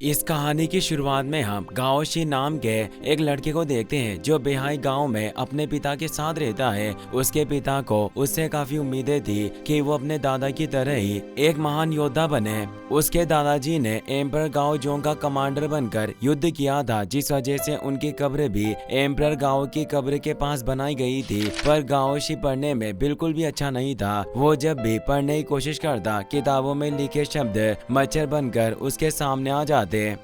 इस कहानी की शुरुआत में हम गाओ शी नाम के एक लड़के को देखते हैं जो बेहाई गांव में अपने पिता के साथ रहता है। उसके पिता को उससे काफी उम्मीदें थी कि वो अपने दादा की तरह ही एक महान योद्धा बने। उसके दादाजी ने एम्परर गाओ जोंग का कमांडर बनकर युद्ध किया था, जिस वजह से उनकी कब्र भी एम्परर गाओ की कब्र के पास बनाई गई थी। पर गाओ शी पढ़ने में बिल्कुल भी अच्छा नहीं था। वो जब भी पढ़ने की कोशिश करता, किताबों में लिखे शब्द मच्छर बनकर उसके सामने आ जाते,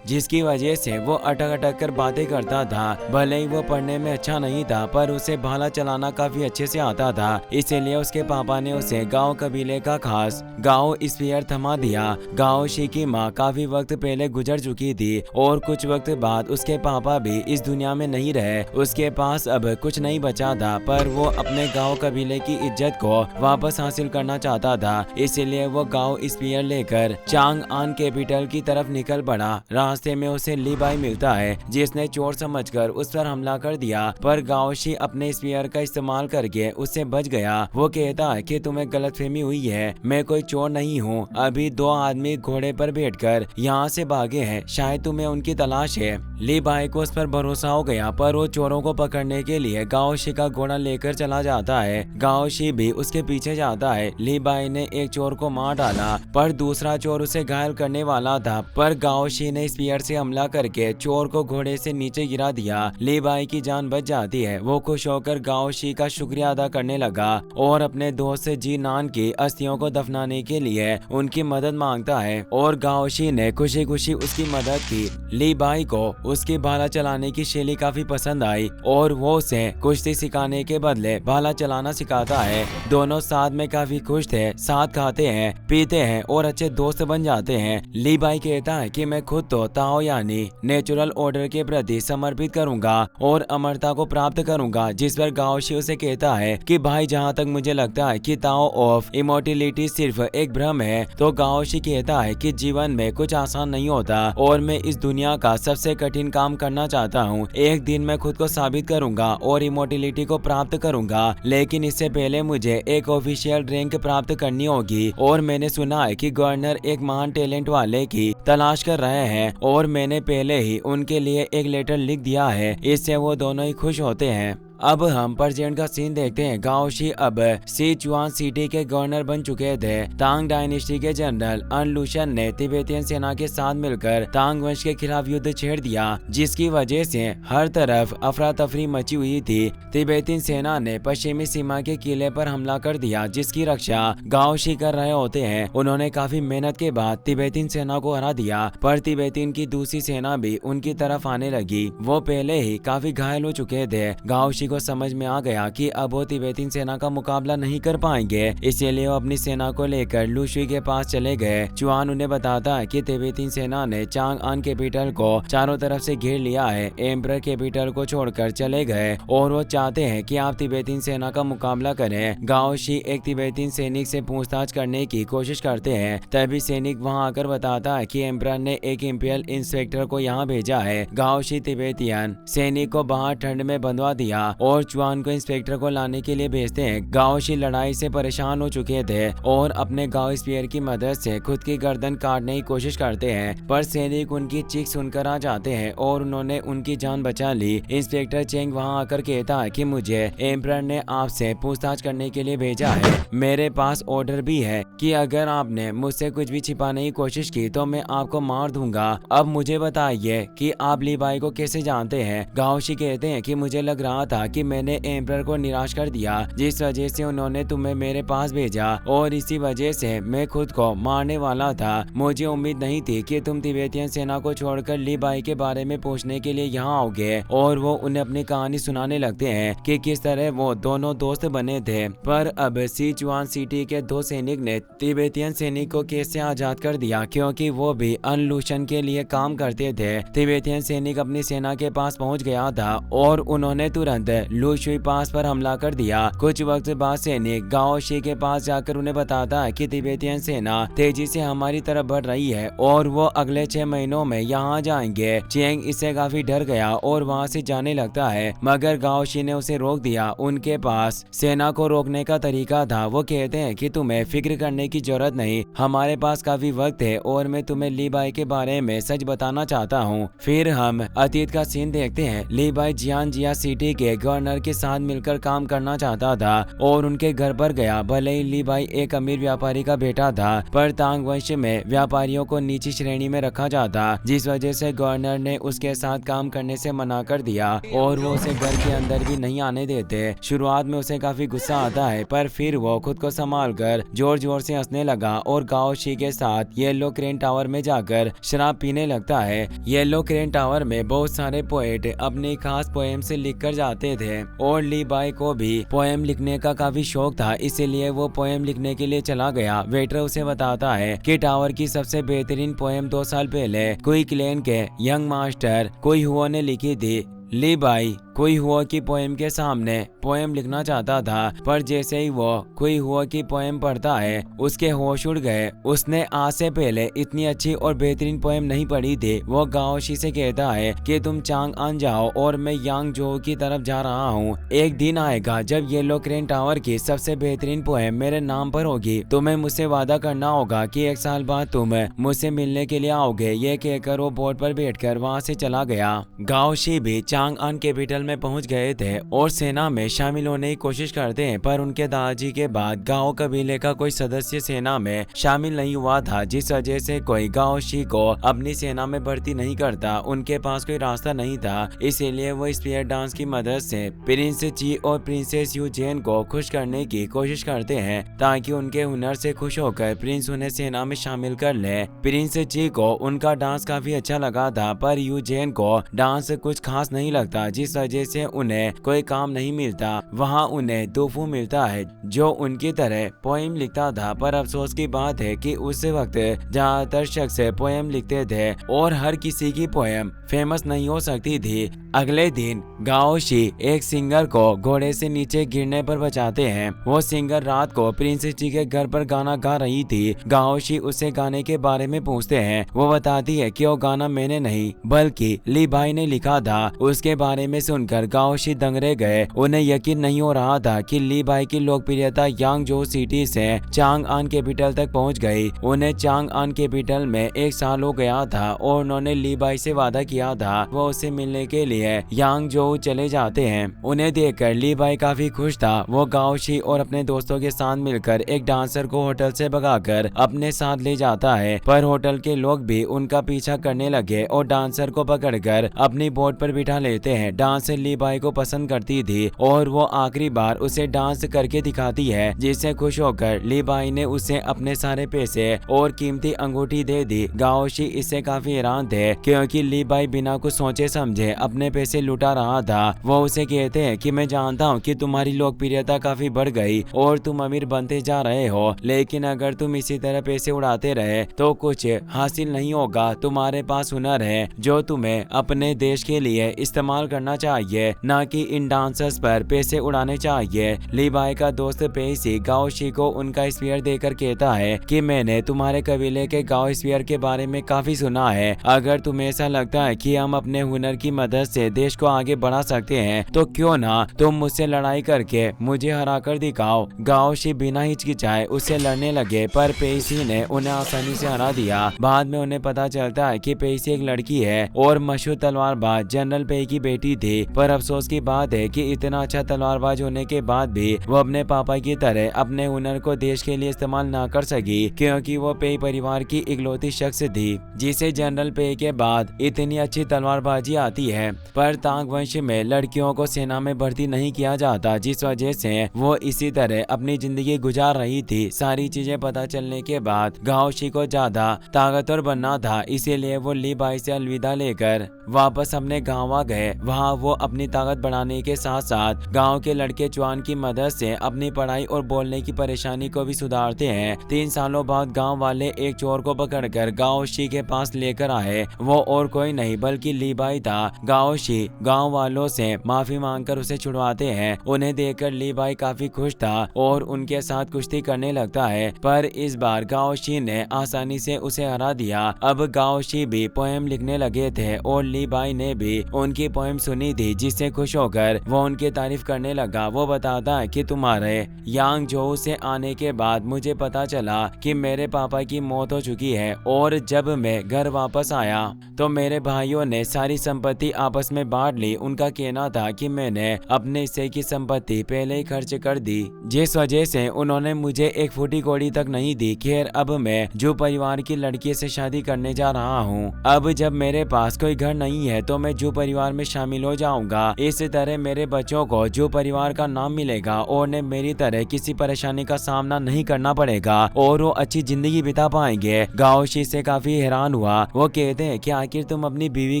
जिसकी वजह से वो अटक अटक कर बातें करता था। भले ही वो पढ़ने में अच्छा नहीं था, पर उसे भाला चलाना काफी अच्छे से आता था। इसीलिए उसके पापा ने उसे गांव कबीले का खास गांव स्पीयर थमा दिया। गांव शी की माँ काफी वक्त पहले गुजर चुकी थी और कुछ वक्त बाद उसके पापा भी इस दुनिया में नहीं रहे। उसके पास अब कुछ नहीं बचा था, पर वो अपने गांव कबीले की इज्जत को वापस हासिल करना चाहता था। इसीलिए वो गांव स्पीयर लेकर चांग आन कैपिटल की तरफ निकल पड़ा। रास्ते में उसे ली बाई मिलता है, जिसने चोर समझकर उस पर हमला कर दिया, पर गाओ शी अपने स्पीयर का इस्तेमाल करके उससे बच गया। वो कहता है कि तुम्हें गलतफहमी हुई है, मैं कोई चोर नहीं हूँ। अभी दो आदमी घोड़े पर बैठकर यहाँ से भागे हैं, शायद तुम्हें उनकी तलाश है। ली बाई को उस पर भरोसा हो गया, पर वो चोरों को पकड़ने के लिए गाओ शी का घोड़ा लेकर चला जाता है। गाओ शी भी उसके पीछे जाता है। ली बाई ने एक चोर को मार डाला, पर दूसरा चोर उसे घायल करने वाला था, पर गाओ शी ने स्पीयर से हमला करके चोर को घोड़े से नीचे गिरा दिया। ली बाई की जान बच जाती है। वो खुश होकर गाओ शी का शुक्रिया अदा करने लगा और अपने दोस्त से जी नान की अस्थियों को दफनाने के लिए उनकी मदद मांगता है, और गाओ शी ने खुशी खुशी उसकी मदद की। ली बाई को उसकी भाला चलाने की शैली काफी पसंद आई और वो उसे कुश्ती सिखाने के बदले भाला चलाना सिखाता है। दोनों साथ में काफी खुश थे, साथ खाते हैं, पीते हैं और अच्छे दोस्त बन जाते हैं। ली बाई कहता है कि मैं खुद तो ताओ यानी नेचुरल ऑर्डर के प्रति समर्पित करूंगा और अमरता को प्राप्त करूंगा, जिस पर गाओ शी उसे कहता है कि भाई जहां तक मुझे लगता है कि ताओ ऑफ इमोर्टिलिटी सिर्फ एक भ्रम है, तो गाओ शी कहता है कि जीवन में कुछ आसान नहीं होता और मैं इस दुनिया का सबसे कठिन काम करना चाहता हूँ। एक दिन मैं खुद को साबित करूंगा और इमोर्टिलिटी को प्राप्त करूंगा, लेकिन इससे पहले मुझे एक ऑफिशियल रैंक प्राप्त करनी होगी। और मैंने सुना है कि गवर्नर एक महान टैलेंट वाले की तलाश कर रहे हैं और मैंने पहले ही उनके लिए एक लेटर लिख दिया है। इससे वो दोनों ही खुश होते हैं। अब हम प्रेजेंट का सीन देखते हैं। गाओ शी अब सिचुआन सिटी के गवर्नर बन चुके थे। तांग डायनेस्टी के जनरल अन लूशन ने तिब्बतियन सेना के साथ मिलकर तांग वंश के खिलाफ युद्ध छेड़ दिया, जिसकी वजह से हर तरफ अफरा तफरी मची हुई थी। तिब्बतियन सेना ने पश्चिमी सीमा के किले पर हमला कर दिया, जिसकी रक्षा गाओ शी कर रहे होते हैं। उन्होंने काफी मेहनत के बाद तिब्बतियन सेना को हरा दिया, पर तिब्बतियन की दूसरी सेना भी उनकी तरफ आने लगी। वो पहले ही काफी घायल हो चुके थे। गाओ शी को समझ में आ गया कि अब वो तिब्बतियन सेना का मुकाबला नहीं कर पाएंगे, इसलिए वो अपनी सेना को लेकर लूशुई के पास चले गए। चुआन उन्हें बताता है कि तिब्बतियन सेना ने चांग आन कैपिटल को चारों तरफ से घेर लिया है। एम्परर कैपिटल को छोड़कर चले गए और वो चाहते हैं कि आप तिब्बतियन सेना का मुकाबला करें। गाओ शी एक तिब्बतियन सैनिक से पूछताछ करने की कोशिश करते हैं, तभी सैनिक वहां आकर बताता है कि एम्परर ने एक इंपीरियल इंस्पेक्टर को यहाँ भेजा है। गाओ शी तिब्बतियन सैनिक को बाहर ठंड में बंधवा दिया और चुआन को इंस्पेक्टर को लाने के लिए भेजते हैं। गाओ शी लड़ाई से परेशान हो चुके थे और अपने गाओ स्पीयर की मदद से खुद की गर्दन काटने की कोशिश करते हैं, पर सैनिक उनकी चीख सुनकर आ जाते हैं और उन्होंने उनकी जान बचा ली। इंस्पेक्टर चेंग वहां आकर कहता है कि मुझे एम्परर ने आपसे पूछताछ करने के लिए भेजा है। मेरे पास ऑर्डर भी है कि अगर आपने मुझसे कुछ भी छिपाने की कोशिश की तो मैं आपको मार दूंगा। अब मुझे बताइए कि आप ली बाई को कैसे जानते हैं। गाओ शी कहते हैं कि मुझे लग रहा था कि मैंने एम्परर को निराश कर दिया, जिस वजह से उन्होंने तुम्हें मेरे पास भेजा और इसी वजह से मैं खुद को मारने वाला था। मुझे उम्मीद नहीं थी कि तुम तिब्बतियन सेना को छोड़कर ली बाई के बारे में पूछने के लिए यहाँ आओगे। और वो उन्हें अपनी कहानी सुनाने लगते हैं कि किस तरह वो दोनों दोस्त बने थे। पर अब सिचुआन सिटी के दो सैनिक ने तिब्बतियन सैनिक को कैसे आजाद कर दिया, क्योंकि वो भी अन लूशन के लिए काम करते थे। तिब्बतियन सैनिक अपनी सेना के पास पहुंच गया था और उन्होंने तुरंत लू शुई पास पर हमला कर दिया। कुछ वक्त बाद सैनिक गाओ शी के पास जाकर उन्हें बताता है कि तिब्बतियन सेना तेजी से हमारी तरफ बढ़ रही है और वो अगले 6 महीनों में यहाँ जाएंगे। चेंग इससे काफी डर गया और वहाँ से जाने लगता है, मगर गाओ शी ने उसे रोक दिया। उनके पास सेना को रोकने का तरीका था। वो कहते हैं कि तुम्हें फिक्र करने की जरूरत नहीं, हमारे पास काफी वक्त है और मैं तुम्हें ली बाई के बारे में सच बताना चाहता हूँ। फिर हम अतीत का सीन देखते हैं। ली बाई जिया सिटी के गवर्नर के साथ मिलकर काम करना चाहता था और उनके घर पर गया। भले ही ली बाई एक अमीर व्यापारी का बेटा था, पर तांग वंश में व्यापारियों को नीची श्रेणी में रखा जाता, जिस वजह से गवर्नर ने उसके साथ काम करने से मना कर दिया और वो उसे घर के अंदर भी नहीं आने देते। शुरुआत में उसे काफी गुस्सा आता है, पर फिर वो खुद को संभाल कर जोर जोर से हंसने लगा और गाओ शी के साथ येलो क्रेन टावर में जाकर शराब पीने लगता है। येलो क्रेन टावर में बहुत सारे पोएट अपनी खास पोएम से लिख कर जाते थे और ली बाई को भी पोएम लिखने का काफी शौक था, इसीलिए वो पोएम लिखने के लिए चला गया। वेटर उसे बताता है कि टावर की सबसे बेहतरीन पोएम 2 साल पहले कोई क्लेन के यंग मास्टर कोई हुआ ने लिखी थी। ली बाई कोई हुआ की पोएम के सामने पोएम लिखना चाहता था, पर जैसे ही वो कोई हुआ की पोएम पढ़ता है उसके होश उड़ गए। उसने आज से पहले इतनी अच्छी और बेहतरीन पोएम नहीं पढ़ी थी। वो गाओ शी से कहता है कि तुम चांग आन जाओ और मैं यांग जो की तरफ जा रहा हूँ। एक दिन आएगा जब येलो क्रेन टावर की सबसे बेहतरीन पोएम मेरे नाम पर होगी। तुम्हें मुझसे वादा करना होगा कि 1 साल बाद तुम मुझसे मिलने के लिए आओगे। ये कहकर वो बोट पर बैठकर वहाँ से चला गया। गाओ शी भी चांग आन कैपिटल में पहुंच गए थे और सेना में शामिल होने की कोशिश करते हैं, पर उनके दादाजी के बाद गाओ कबीले का कोई सदस्य सेना में शामिल नहीं हुआ था, जिस वजह से कोई गाओ शी को अपनी सेना में भर्ती नहीं करता। उनके पास कोई रास्ता नहीं था, इसीलिए वो स्पीयर डांस की मदद से प्रिंस ची और प्रिंसेस यू जेन को खुश करने की कोशिश करते हैं, ताकि उनके हुनर से खुश होकर प्रिंस उन्हें सेना में शामिल कर ले। प्रिंस ची को उनका डांस काफी अच्छा लगा था, पर यू जेन को डांस कुछ खास नहीं लगता, जिस वजह से उन्हें कोई काम नहीं मिलता। वहाँ उन्हें दोफू मिलता है जो उनकी तरह पोएम लिखता था, पर अफसोस की बात है कि उस वक्त ज्यादातर शख्स पोएम लिखते थे और हर किसी की पोएम फेमस नहीं हो सकती थी। अगले दिन गाओ शी एक सिंगर को घोड़े से नीचे गिरने पर बचाते हैं। वो सिंगर रात को प्रिंस ची के घर पर गाना गा रही थी। गाओ शी उससे गाने के बारे में पूछते हैं। वो बताती है कि वो गाना मैंने नहीं बल्कि ली बाई ने लिखा था। उसके बारे में सुनकर गाओ शी दंग रह गए। उन्हें यकीन नहीं हो रहा था कि ली बाई की लोकप्रियता यांग जो सिटी से चांग आन कैपिटल तक पहुंच गई। उन्हें चांग आन कैपिटल में 1 साल हो गया था और उन्होंने ली बाई से वादा किया था वो उससे मिलने के लिए यांग जो चले जाते हैं। उन्हें देखकर ली बाई काफी खुश था। वो गाओ शी और अपने दोस्तों के साथ मिलकर एक डांसर को होटल से भगाकर अपने साथ ले जाता है, पर होटल के लोग भी उनका पीछा करने लगे और डांसर को पकड़कर अपनी बोट पर बिठा लेते हैं। डांसर ली बाई को पसंद करती थी और वो आखिरी बार उसे डांस करके दिखाती है, जिससे खुश होकर ली बाई ने उसे अपने सारे पैसे और कीमती अंगूठी दे दी। गाओ शी इससे काफी हैरान थे, क्योंकि ली बाई बिना कुछ सोचे समझे अपने पैसे लुटा रहा था। वो उसे कहते हैं कि मैं जानता हूँ कि तुम्हारी लोकप्रियता काफी बढ़ गई और तुम अमीर बनते जा रहे हो, लेकिन अगर तुम इसी तरह पैसे उड़ाते रहे तो कुछ हासिल नहीं होगा। तुम्हारे पास हुनर है जो तुम्हें अपने देश के लिए इस्तेमाल करना चाहिए, ना कि इन डांसर्स पर पैसे उड़ाने चाहिए। ली बाई का दोस्त पेसी गाओ शी को उनका स्पीयर देकर कहता है कि मैंने तुम्हारे कबीले के गाओ स्पीयर के बारे में काफी सुना है। अगर तुम्हें ऐसा लगता है कि हम अपने हुनर की मदद से देश को आगे बढ़ा सकते हैं तो क्यों ना तुम मुझसे लड़ाई करके मुझे हरा कर दिखाओ। गाओ शी बिना हिचकिचाए उससे लड़ने लगे, पर पेसी ने उन्हें आसानी से हरा दिया। बाद में उन्हें पता चलता है कि पेसी एक लड़की है और मशहूर तलवारबाज जनरल पे की बेटी थी, पर अफसोस की बात है कि इतना अच्छा तलवारबाज होने के बाद भी वो अपने पापा की तरह अपने हुनर को देश के लिए इस्तेमाल ना कर सकी, क्योंकि वो पे परिवार की इकलौती शख्स थी जिसे जनरल पे के बाद इतनी अच्छी तलवारबाजी आती है। पर तांग वंश में लड़कियों को सेना में भर्ती नहीं किया जाता, जिस वजह से वो इसी तरह अपनी जिंदगी गुजार रही थी। सारी चीजें पता चलने के बाद गाओ शी को ज्यादा ताकतवर बनना था, इसीलिए वो ली बाई से अलविदा लेकर वापस अपने गाँव आ गए। वहाँ वो अपनी ताकत बढ़ाने के साथ साथ गांव के लड़के जवान की मदद से अपनी पढ़ाई और बोलने की परेशानी को भी सुधारते हैं। 3 सालों बाद गांव वाले एक चोर को पकड़कर गाओशी के पास लेकर आए। वो और कोई नहीं बल्कि लीबाई था। गाओशी गांव वालों से माफी मांगकर उसे छुड़वाते हैं। उन्हें देखकर लीबाई काफी खुश था और उनके साथ कुश्ती करने लगता है, पर इस बार गाओशी ने आसानी से उसे हरा दिया। अब गाओशी भी पोएम लिखने लगे थे और लीबाई ने भी उनकी पोएम सुनी थी, जिससे खुश होकर वो उनकी तारीफ करने लगा। वो बताता है कि तुम्हारे यांगजोउ से आने के बाद मुझे पता चला कि मेरे पापा की मौत हो चुकी है और जब मैं घर वापस आया तो मेरे भाइयों ने सारी संपत्ति आपस में बांट ली। उनका कहना था कि मैंने अपने हिस्से की संपत्ति पहले ही खर्च कर दी, जिस वजह से उन्होंने मुझे एक फूटी कौड़ी तक नहीं दी। खैर अब मैं जो परिवार की लड़की से शादी करने जा रहा हूँ। अब जब मेरे पास कोई घर नहीं है तो मैं जो परिवार में शामिल हो जाऊंगा। इस तरह मेरे बच्चों को जो परिवार का नाम मिलेगा और उन्हें मेरी तरह किसी परेशानी का सामना नहीं करना पड़ेगा और वो अच्छी जिंदगी बिता पाएंगे। गाओशी से काफी हैरान हुआ। वो कहते हैं कि आखिर तुम अपनी बीवी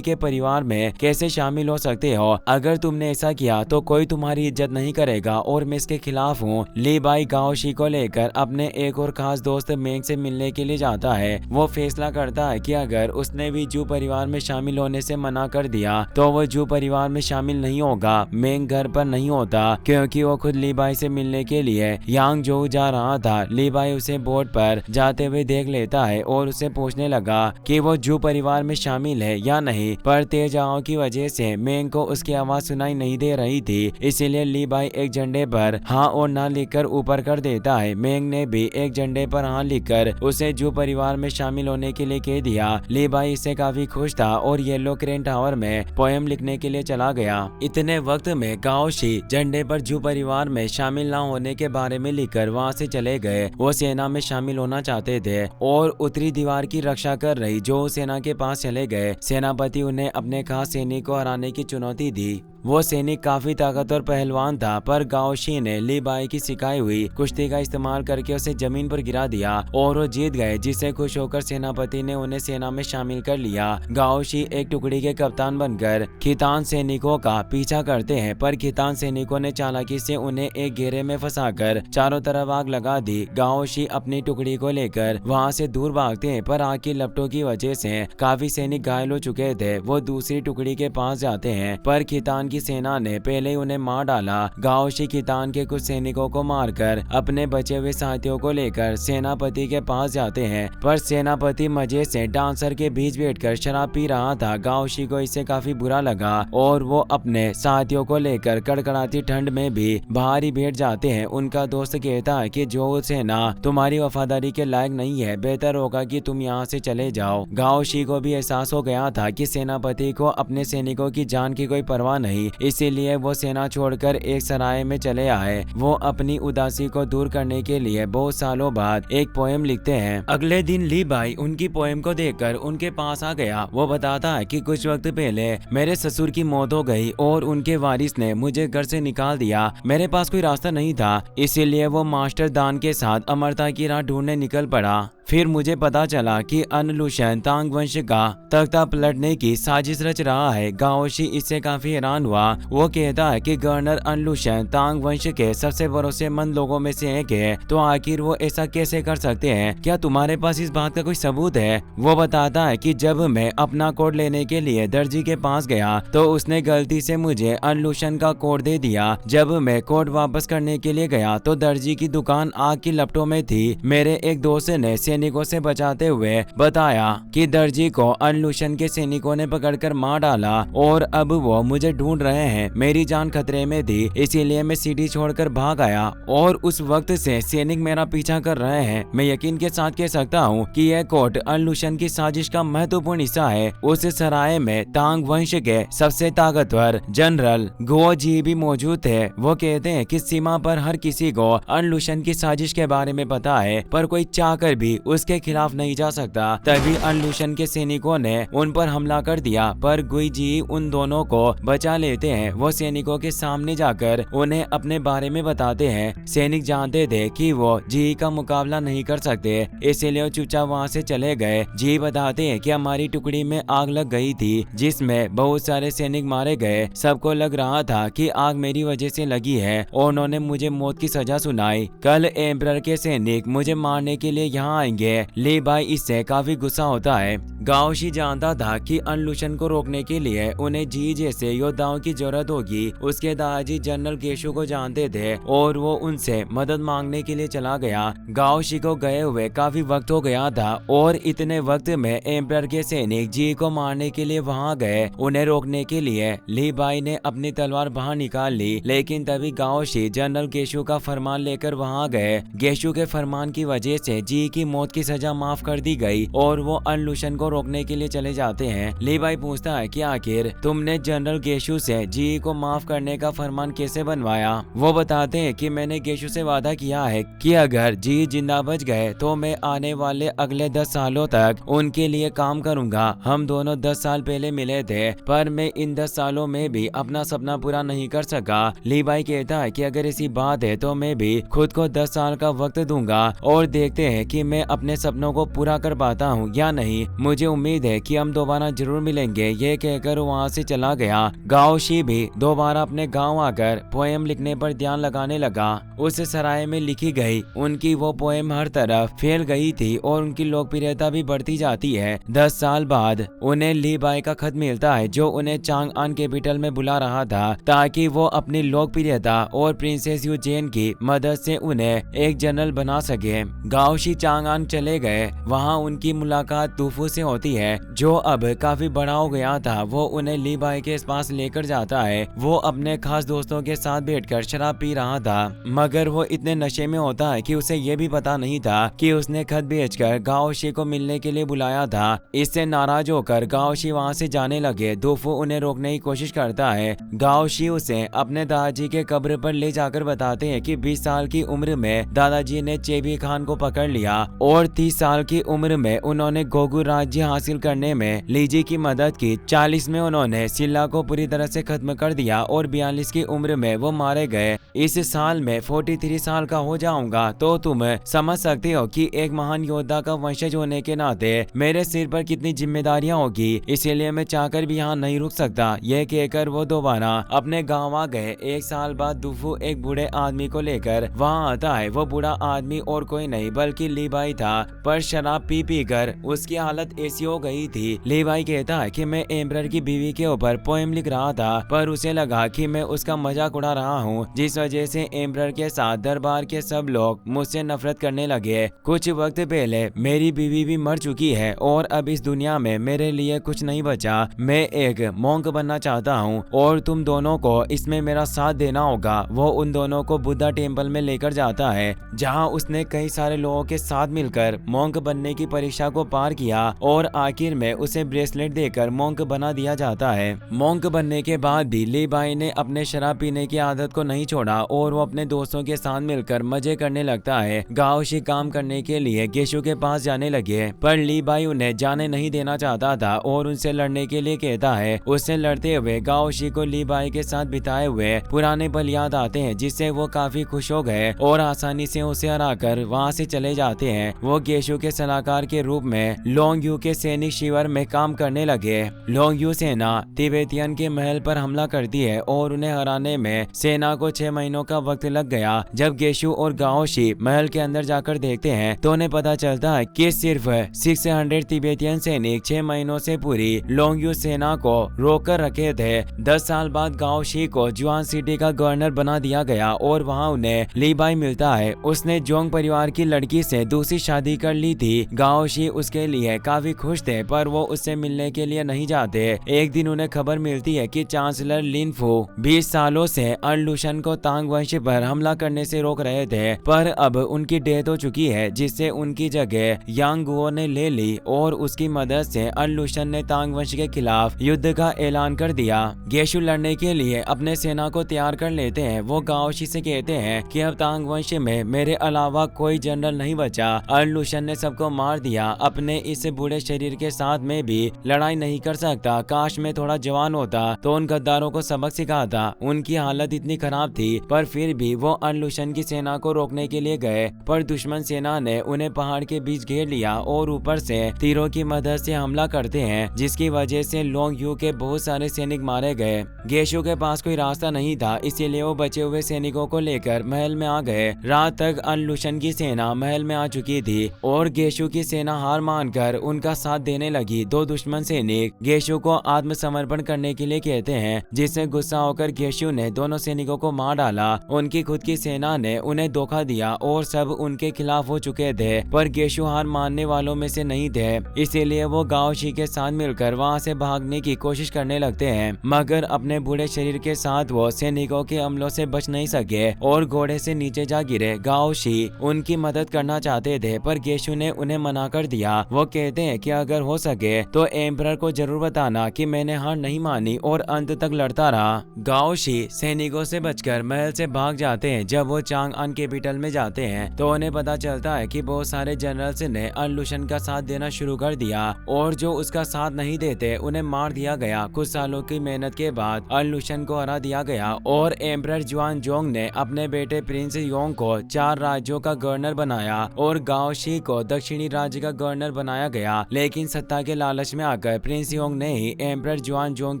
के परिवार में कैसे शामिल हो सकते हो? अगर तुमने ऐसा किया तो कोई तुम्हारी इज्जत नहीं करेगा और मैं इसके खिलाफ हूँ। लीबाई गाओशी को लेकर अपने एक और खास दोस्त मेंग से मिलने के लिए जाता है। वो फैसला करता है कि अगर उसने भी जू परिवार में शामिल होने से मना कर दिया तो वो जू परिवार में शामिल नहीं होगा। मेंग घर पर नहीं होता क्योंकि वो खुद लीबाई से मिलने के लिए यांगजोउ जा रहा था। लीबाई उसे बोट पर जाते हुए देख लेता है और उसे पूछने लगा कि वो जू परिवार में शामिल है या नहीं, पर तेज हवाओं की वजह से मेंग को उसकी आवाज सुनाई नहीं दे रही थी। इसीलिए लीबाई एक झंडे पर हाँ और ना लिखकर ऊपर कर देता है। मेंग ने भी एक झंडे पर हाँ लिखकर उसे जू परिवार में शामिल होने के लिए कह दिया। लीबाई इससे काफी खुश था और येलो क्रेन टावर में पोएम लिखने के लिए चला गया। इतने वक्त में गाओशी झंडे पर जू परिवार में शामिल न होने के बारे में लिखकर वहाँ से चले गए। वो सेना में शामिल होना चाहते थे और उत्तरी दीवार की रक्षा कर रही जो सेना के पास चले गए। सेनापति उन्हें अपने खास सैनिक को हराने की चुनौती दी। वो सैनिक काफी ताकतवर पहलवान था, पर गाओशी ने लीबाई की सिखाई हुई कुश्ती का इस्तेमाल करके उसे जमीन पर गिरा दिया और वो जीत गए, जिससे खुश होकर सेनापति ने उन्हें सेना में शामिल कर लिया। गाओशी एक टुकड़ी के कप्तान बनकर खितान सैनिकों का पीछा करते हैं, पर खितान सैनिकों ने चालाकी से उन्हें एक घेरे में फंसाकर चारों तरफ आग लगा दी। गाओशी अपनी टुकड़ी को लेकर वहाँ से दूर भागते हैं, पर आग की लपटों की वजह से काफी सैनिक घायल हो चुके थे। वो दूसरी टुकड़ी के पास जाते हैं, पर खितान की सेना ने पहले ही उन्हें मार डाला। गाओशी खितान के कुछ सैनिकों को मारकर अपने बचे हुए साथियों को लेकर सेनापति के पास जाते हैं, पर सेनापति मजे से डांसर के बीच बैठकर शराब पी रहा था। गाओशी को इससे काफी बुरा लगा और वो अपने साथियों को लेकर कड़कड़ाती ठंड में भी बाहर ही बैठ जाते हैं। उनका दोस्त कहता है कि जो सेना तुम्हारी वफादारी के लायक नहीं है, बेहतर होगा कि तुम यहाँ से चले जाओ। गाओशी को भी एहसास हो गया था कि सेनापति को अपने सैनिकों की जान की कोई परवाह नहीं, इसीलिए वो सेना छोड़कर एक सराय में चले आए। वो अपनी उदासी को दूर करने के लिए बहुत सालों बाद एक पोएम लिखते हैं। अगले दिन लीबाई उनकी पोएम को देखकर उनके पास आ गया। वो बताता है कि कुछ वक्त पहले मेरे ससुर की मौत हो गई और उनके वारिस ने मुझे घर से निकाल दिया। मेरे पास कोई रास्ता नहीं था, इसीलिए वो मास्टर दान के साथ अमरता की राह ढूंढने निकल पड़ा। फिर मुझे पता चला कि अनलुशन तांग वंश का तख्ता पलटने की साजिश रच रहा है। गाओशी इससे काफी हैरान हुआ। वो कहता है कि गवर्नर अनलुशन तांग वंश के सबसे भरोसेमंद लोगों में से एक है, तो आखिर वो ऐसा कैसे कर सकते हैं? क्या तुम्हारे पास इस बात का कोई सबूत है? वो बताता है कि जब मैं अपना कोट लेने के लिए दर्जी के पास गया तो उसने गलती से मुझे अनलुशन का कोट दे दिया। जब मैं कोट वापस करने के लिए गया तो दर्जी की दुकान आग की लपटों में थी। मेरे एक दोस्त ने सैनिकों से बचाते हुए बताया कि दर्जी को अनलुशन के सैनिकों ने पकड़कर मार डाला और अब वो मुझे ढूंढ रहे हैं। मेरी जान खतरे में थी, इसीलिए मैं सिटी छोड़कर भाग आया और उस वक्त से सैनिक मेरा पीछा कर रहे हैं। मैं यकीन के साथ कह सकता हूँ कि यह कोट अनलुशन की साजिश का महत्वपूर्ण हिस्सा है। उस सराय में तांग वंश के सबसे ताकतवर जनरल गोजी भी मौजूद थे। वो कहते हैं कि सीमा पर हर किसी को अनलुशन की साजिश के बारे में पता है, पर कोई चाहकर भी उसके खिलाफ नहीं जा सकता। तभी अनलुशन के सैनिकों ने उन पर हमला कर दिया, पर गुई जी उन दोनों को बचा लेते हैं। वो सैनिकों के सामने जाकर उन्हें अपने बारे में बताते हैं। सैनिक जानते थे कि वो जी का मुकाबला नहीं कर सकते, इसलिए वो चुपचाप वहाँ से चले गए। जी बताते हैं कि हमारी टुकड़ी में आग लग गई थी, जिसमें बहुत सारे सैनिक मारे गए। सबको लग रहा था कि आग मेरी वजह से लगी है और उन्होंने मुझे मौत की सजा सुनाई। कल एम्परर के सैनिक मुझे मारने के लिए यहाँ आएंगे। ली बाई इससे काफी गुस्सा होता है। गाओ शी जानता था कि अनलुशन को रोकने के लिए उन्हें जी जैसे योद्धाओं की जरूरत होगी। उसके दादाजी जनरल गेशु को जानते थे और वो उनसे मदद मांगने के लिए चला गया। गाओ शी को गए हुए काफी वक्त हो गया था और इतने वक्त में एम्परर के सैनिक जी को मारने के लिए वहां गए। उन्हें रोकने के लिए ली बाई ने अपनी तलवार बाहर निकाल ली, लेकिन तभी गाओ शी जनरल गेशु का फरमान लेकर वहां गए। गेशु के फरमान की वजह से जी की मौत की सजा माफ कर दी गई और वो अनलुशन को रोकने के लिए चले जाते हैं। ली बाई पूछता है कि आखिर तुमने जनरल गेशु से जी को माफ करने का फरमान कैसे बनवाया। वो बताते हैं कि मैंने गेशु से वादा किया है कि अगर जी जिंदा बच गए तो मैं आने वाले अगले 10 सालों तक उनके लिए काम करूंगा। हम दोनों 10 साल पहले मिले थे, पर मैं इन 10 सालों में भी अपना सपना पूरा नहीं कर सका। ली बाई कहता है कि अगर ऐसी बात है तो मैं भी खुद को 10 साल का वक्त दूंगा और देखते हैं कि मैं अपने सपनों को पूरा कर पाता हूँ या नहीं। मुझे उम्मीद है कि हम दोबारा जरूर मिलेंगे। ये कहकर वहाँ से चला गया। गाओ शी भी दोबारा अपने गाँव आकर पोएम लिखने पर ध्यान लगाने लगा। उस सराय में लिखी गई उनकी वो पोएम हर तरफ फैल गई थी और उनकी लोकप्रियता भी बढ़ती जाती है। 10 साल बाद उन्हें ली बाई का खत मिलता है जो उन्हें चांगआन कैपिटल में बुला रहा था ताकि वो अपनी लोकप्रियता और प्रिंसेस यूजेन की मदद से उन्हें एक जनरल बना सके। गाओ शी चांगआन चले गए। वहाँ उनकी मुलाकात दूफू से होती है जो अब काफी बड़ा हो गया था। वो उन्हें ली बाई के पास लेकर जाता है। वो अपने खास दोस्तों के साथ बैठकर शराब पी रहा था, मगर वो इतने नशे में होता है कि उसे ये भी पता नहीं था कि उसने खत भेजकर गाओ शी को मिलने के लिए बुलाया था। इससे नाराज होकर गाओ शी वहाँ से जाने लगे। दूफू उन्हें रोकने की कोशिश करता है। गाओ शी उसे अपने दादाजी के कब्र पर ले जाकर बताते हैं कि 20 साल की उम्र में दादाजी ने चेबी खान को पकड़ लिया और 30 साल की उम्र में उन्होंने गोगु राज्य हासिल करने में लीजी की मदद की। 40 में उन्होंने सिल्ला को पूरी तरह से खत्म कर दिया और 42 की उम्र में वो मारे गए। इस साल में 43 साल का हो जाऊंगा तो तुम समझ सकते हो कि एक महान योद्धा का वंशज होने के नाते मेरे सिर पर कितनी जिम्मेदारियां होगी, इसीलिए मैं चाहकर भी यहाँ नहीं रुक सकता। यह कहकर वो दोबारा अपने गाँव आ गए। 1 साल बाद दूफू एक बूढ़े आदमी को लेकर वहाँ आता है। वो बूढ़ा आदमी और कोई नहीं बल्कि ली बाई था, पर शराब पी पी कर उसकी हालत ऐसी हो गई थी। ली बाई कहता है कि मैं एम्परर की बीवी के ऊपर पोएम लिख रहा था, पर उसे लगा कि मैं उसका मजाक उड़ा रहा हूँ, जिस वजह से एम्परर के साथ दरबार के सब लोग मुझसे नफरत करने लगे। कुछ वक्त पहले मेरी बीवी भी मर चुकी है और अब इस दुनिया में मेरे लिए कुछ नहीं बचा। मैं एक मॉन्क बनना चाहता हूँ और तुम दोनों को इसमें मेरा साथ देना होगा। वो उन दोनों को बुद्धा टेम्पल में लेकर जाता है, जहाँ उसने कई सारे लोगों के साथ मिलकर मॉन्क बनने की परीक्षा को पार किया और आखिर में उसे ब्रेसलेट देकर मॉन्क बना दिया जाता है। मॉन्क बनने के बाद भी ली बाई ने अपने शराब पीने की आदत को नहीं छोड़ा और वो अपने दोस्तों के साथ मिलकर मजे करने लगता है। गाओ शी काम करने के लिए गेशु के पास जाने लगे, पर ली बाई उन्हें जाने नहीं देना चाहता था और उनसे लड़ने के लिए कहता है। उससे लड़ते हुए गाओ शी को ली बाई के साथ बिताए हुए पुराने पल याद आते हैं, जिससे वो काफी खुश हो गए और आसानी से उसे हराकर वहाँ से चले जाते हैं। वो गेशु के सलाहकार के रूप में लोंग यू के सैनिक शिविर में काम करने लगे। लोंग यू सेना तिब्बतियन के महल पर हमला करती है और उन्हें हराने में सेना को 6 महीनों का वक्त लग गया। जब गेशु और गाओ शी महल के अंदर जाकर देखते हैं तो उन्हें पता चलता है कि सिर्फ 600 तिब्बतियन सैनिक 6 महीनों से पूरी लोंग यू सेना को रोक कर रखे थे। 10 साल बाद गाओ शी को जुआन सिटी का गवर्नर बना दिया गया और वहाँ उन्हें ली बाई मिलता है। उसने जोंग परिवार की लड़की से दूसरी शादी कर ली थी। गाओ शी उसके लिए काफी खुश थे, पर वो उससे मिलने के लिए नहीं जाते। एक दिन उन्हें खबर मिलती है कि चांसलर लिनफू 20 सालों से अनलुशन को तांग वंश पर हमला करने से रोक रहे थे, पर अब उनकी डेथ हो चुकी है, जिससे उनकी जगह यांग गुओ ने ले ली और उसकी मदद से अनलुशन ने तांग वंश के खिलाफ युद्ध का ऐलान कर दिया। गेशु लड़ने के लिए अपने सेना को तैयार कर लेते हैं। वो गाओ शी से कहते हैं कि अब तांग वंश में मेरे अलावा कोई जनरल नहीं बचा। अर्लुशन ने सबको मार दिया, अपने इस बूढ़े शरीर के साथ में भी लड़ाई नहीं कर सकता। काश मैं थोड़ा जवान होता तो उन गद्दारों को सबक सिखाता। उनकी हालत इतनी खराब थी, पर फिर भी वो अर्लुशन की सेना को रोकने के लिए गए, पर दुश्मन सेना ने उन्हें पहाड़ के बीच घेर लिया और ऊपर से तीरों की मदद से हमला करते हैं, जिसकी वजह से लोंग यू के बहुत सारे सैनिक मारे गए। गेशु के पास कोई रास्ता नहीं था, इसीलिए वो बचे हुए सैनिकों को लेकर महल में आ गए। रात तक अर्लुशन की सेना महल में आ चुकी थी और गेशु की सेना हार मानकर उनका साथ देने लगी। दो दुश्मन सैनिक गेशु को आत्मसमर्पण करने के लिए कहते हैं, जिससे गुस्सा होकर गेशु ने दोनों सैनिकों को मार डाला। उनकी खुद की सेना ने उन्हें धोखा दिया और सब उनके खिलाफ हो चुके थे, पर गेशु हार मानने वालों में से नहीं थे, इसीलिए वो गाओशी के साथ मिलकर वहां से भागने की कोशिश करने लगते हैं, मगर अपने बूढ़े शरीर के साथ वो सैनिकों के हमलों से बच नहीं सके और घोड़े से नीचे जा गिरे। गाओशी उनकी मदद करना चाहते थे, पर गेशु ने उन्हें मना कर दिया। वो कहते हैं कि अगर हो सके तो एम्परर को जरूर बताना कि मैंने हार नहीं मानी और अंत तक लड़ता रहा। गाओशी सैनिकों से बचकर महल से भाग जाते हैं। जब वो चांगअन कैपिटल में जाते हैं तो उन्हें पता चलता है कि बहुत सारे जनरल्स ने अर्लुशन का साथ देना शुरू कर दिया और जो उसका साथ नहीं देते उन्हें मार दिया गया। कुछ सालों की मेहनत के बाद अर्लुशन को हरा दिया गया और एम्परर जुआनजोंग ने अपने बेटे प्रिंस योंग को 4 राज्यों का गवर्नर बनाया और गाओशी को दक्षिणी राज्य का गवर्नर बनाया गया। लेकिन सत्ता के लालच में आकर प्रिंस योंग ने ही एम्परर जुआनजोंग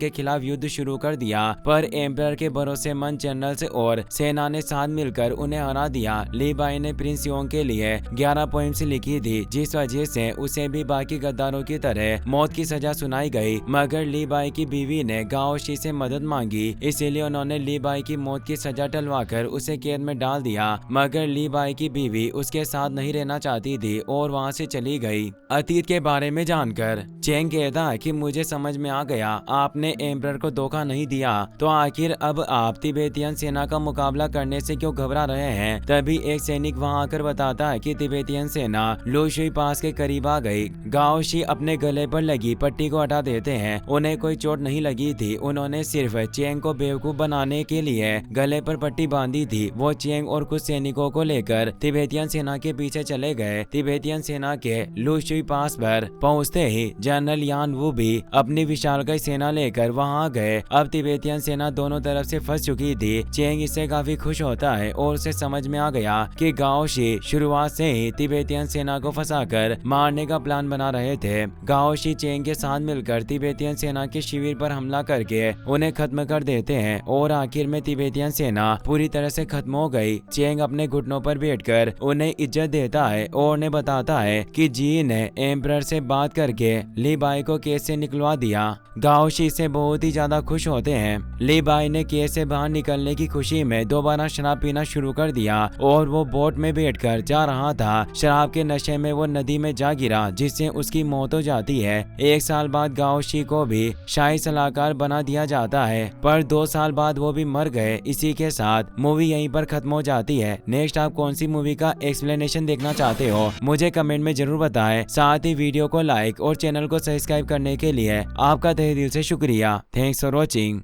के खिलाफ युद्ध शुरू कर दिया, पर एम्परर के भरोसेमंद जनरल्स और सेना ने साथ मिलकर उन्हें हरा दिया। ली बाई ने प्रिंस योंग के लिए 11 पोएम्स लिखी थी, जिस वजह से उसे भी बाकी गद्दारों की तरह मौत की सजा सुनाई गई, मगर ली बाई की बीवी ने गाओशी से मदद मांगी, इसीलिए उन्होंने ली बाई की मौत की सजा टलवाकर उसे कैद में डाल दिया। मगर ली बाई की बीवी उसके साथ नहीं रहना चाहती थी और वहां से चली गई। अतीत के बारे में जानकर चेंग कहता है कि मुझे समझ में आ गया, आपने एम्परर को धोखा नहीं दिया, तो आखिर अब आप तिब्बतियन सेना का मुकाबला करने से क्यों घबरा रहे हैं। तभी एक सैनिक वहां आकर बताता है कि तिब्बतियन सेना लुशुई पास के करीब आ गई। गाओशी अपने गले पर लगी पट्टी को हटा देते हैं। उन्हें कोई चोट नहीं लगी थी, उन्होंने सिर्फ चेंग को बेवकूफ बनाने के लिए गले पर पट्टी बांधी थी। वो चेंग और कुछ सैनिकों को लेकर तिब्बतियन सेना के पीछे चले गए। तिब्बतियन सेना के लुशुई पास पर पहुंचते ही जनरल यान वू भी अपनी विशालकाय सेना लेकर वहां आ गए। अब तिब्बतियन सेना दोनों तरफ से फंस चुकी थी। चेंग इससे काफी खुश होता है और उसे समझ में आ गया कि गाओशी शुरुआत से ही तिब्बतियन सेना को फंसाकर मारने का प्लान बना रहे थे। गाओशी चेंग के साथ मिलकर तिब्बतियन सेना के शिविर पर हमला करके उन्हें खत्म कर देते हैं और आखिर में तिब्बतियन सेना पूरी तरह से खत्म हो गई। चेंग अपने घुटनों पर बैठकर उन्हें इज्जत देता है और उन्हें बताता है कि जी ने एम्परर से बात करके ली बाई को केस से निकलवा दिया। गाओशी से बहुत ही ज्यादा खुश होते हैं। ली बाई ने केस से बाहर निकलने की खुशी में दोबारा शराब पीना शुरू कर दिया और वो बोट में बैठकर जा रहा था। शराब के नशे में वो नदी में जा गिरा, जिससे उसकी मौत हो जाती है। 1 साल बाद गाओशी को भी शाही सलाहकार बना दिया जाता है, पर 2 साल बाद वो भी मर गए। इसी के साथ मूवी यहीं पर खत्म हो जाती है। नेक्स्ट आप कौन सी मूवी का एक्सप्लेनेशन देखना चाहते हो मुझे कमेंट में जरूर बताएं। साथ ही वीडियो को लाइक और चैनल को सब्सक्राइब करने के लिए आपका तहे दिल से शुक्रिया। Thanks for watching.